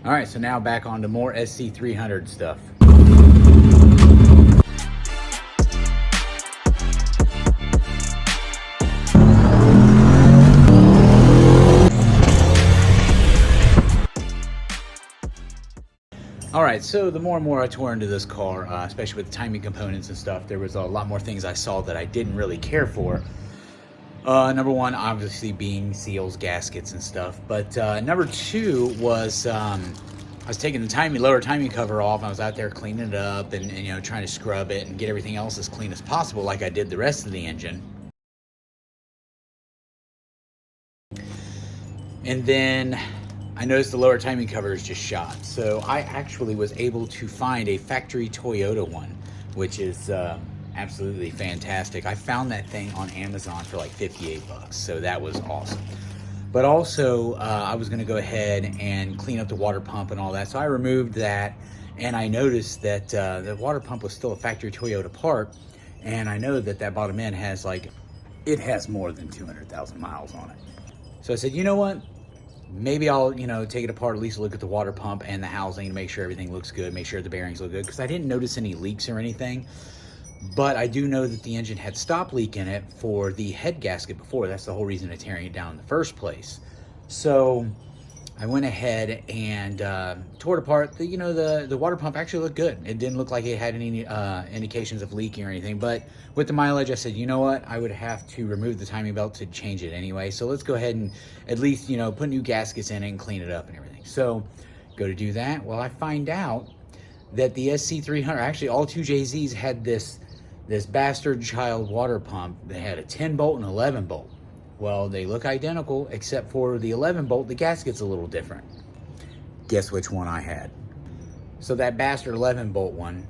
All right, so now back on to more SC300 stuff. All right, so the more and more I tore into this car, especially with the timing components and stuff, there was a lot more things I saw that I didn't really care for. Number one, obviously being seals, gaskets, and stuff. But number two was I was taking the lower timing cover off. I was out there cleaning it up and you know, trying to scrub it and get everything else as clean as possible, like I did the rest of the engine. And then I noticed the lower timing cover is just shot. So I actually was able to find a factory Toyota one, which is absolutely fantastic. I found that thing on Amazon for like 58 bucks. So that was awesome. But also I was gonna go ahead and clean up the water pump and all that. So I removed that and I noticed that the water pump was still a factory Toyota part. And I know that that bottom end has it has more than 200,000 miles on it. So I said, you know what? Maybe I'll, you know, take it apart, at least look at the water pump and the housing to make sure everything looks good, make sure the bearings look good, because I didn't notice any leaks or anything. But I do know that the engine had stop leak in it for the head gasket before. That's the whole reason of tearing it down in the first place. So I went ahead and tore it apart. The water pump actually looked good. It didn't look like it had any indications of leaking or anything. But with the mileage, I said, you know what? I would have to remove the timing belt to change it anyway. So let's go ahead and at least, you know, put new gaskets in it and clean it up and everything. So go to do that. Well, I find out that the SC300, actually all two JZs had this bastard child water pump. They had a 10 bolt and 11 bolt. Well, they look identical, except for the 11 bolt, the gasket's a little different. Guess which one I had? So that bastard 11 bolt one,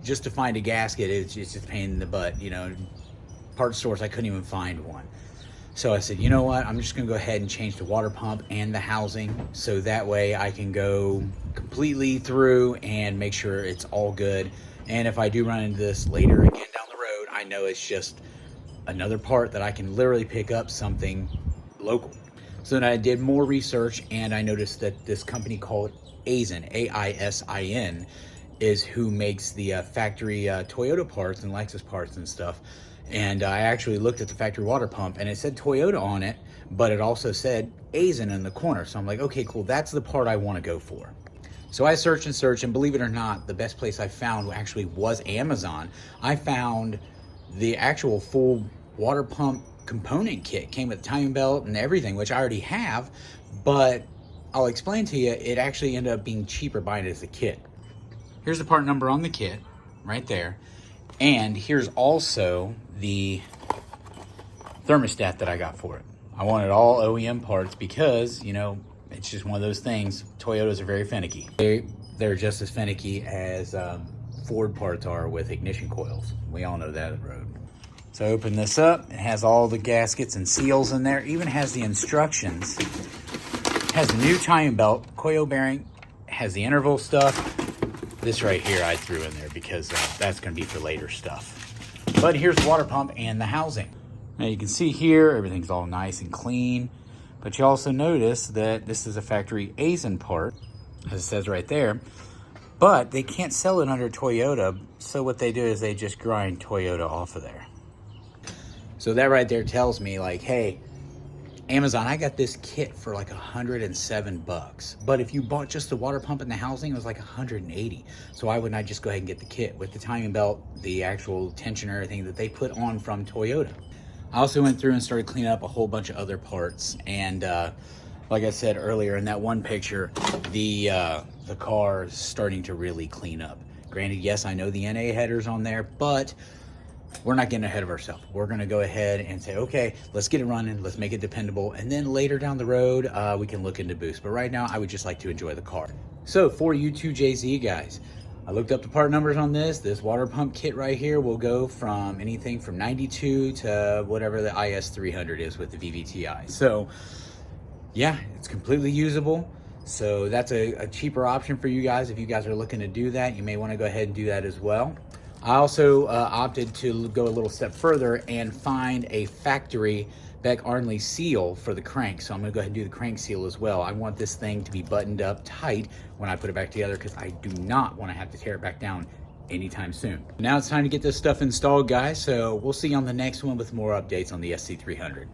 just to find a gasket, it's just a pain in the butt. You know, parts stores, I couldn't even find one. So I said, you know what? I'm just gonna go ahead and change the water pump and the housing, so that way I can go completely through and make sure it's all good. And if I do run into this later again down the road, I know it's just another part that I can literally pick up something local. So then I did more research and I noticed that this company called AISIN, AISIN, is who makes the factory Toyota parts and Lexus parts and stuff. And I actually looked at the factory water pump and it said Toyota on it, but it also said AISIN in the corner. So I'm like, okay, cool, that's the part I want to go for. So I searched and searched, and believe it or not, the best place I found actually was Amazon. I found the actual full water pump component kit. Came with the timing belt and everything, which I already have, but I'll explain to you, it actually ended up being cheaper buying it as a kit. Here's the part number on the kit, right there. And here's also the thermostat that I got for it. I wanted all OEM parts because, you know, it's just one of those things. Toyotas are very finicky. They're just as finicky as Ford parts are with ignition coils. We all know that on the road. So I open this up. It has all the gaskets and seals in there. Even has the instructions. It has the new timing belt, coil bearing, has the interval stuff. This right here I threw in there because that's going to be for later stuff. But here's the water pump and the housing. Now you can see here, everything's all nice and clean. But you also notice that this is a factory AISIN part, as it says right there. But they can't sell it under Toyota, so what they do is they just grind Toyota off of there. So that right there tells me, like, hey, Amazon, I got this kit for like 107 bucks. But if you bought just the water pump and the housing, it was like 180. So why wouldn't I just go ahead and get the kit with the timing belt, the actual tensioner, everything that they put on from Toyota? I also went through and started cleaning up a whole bunch of other parts. And like I said earlier in that one picture, the car is starting to really clean up. Granted, yes, I know the NA header's on there, but we're not getting ahead of ourselves. We're gonna go ahead and say, okay, let's get it running, let's make it dependable, and then later down the road, we can look into boost. But right now, I would just like to enjoy the car. So for you two JZ guys, I looked up the part numbers on this. This water pump kit right here will go from anything from 92 to whatever the IS300 is with the VVTI. So yeah, it's completely usable. So that's a cheaper option for you guys. If you guys are looking to do that, you may want to go ahead and do that as well. I also opted to go a little step further and find a factory Beck Arnley seal for the crank, so I'm gonna go ahead and do the crank seal as well. I want this thing to be buttoned up tight when I put it back together because I do not want to have to tear it back down anytime soon. Now it's time to get this stuff installed, guys, so we'll see you on the next one with more updates on the SC300.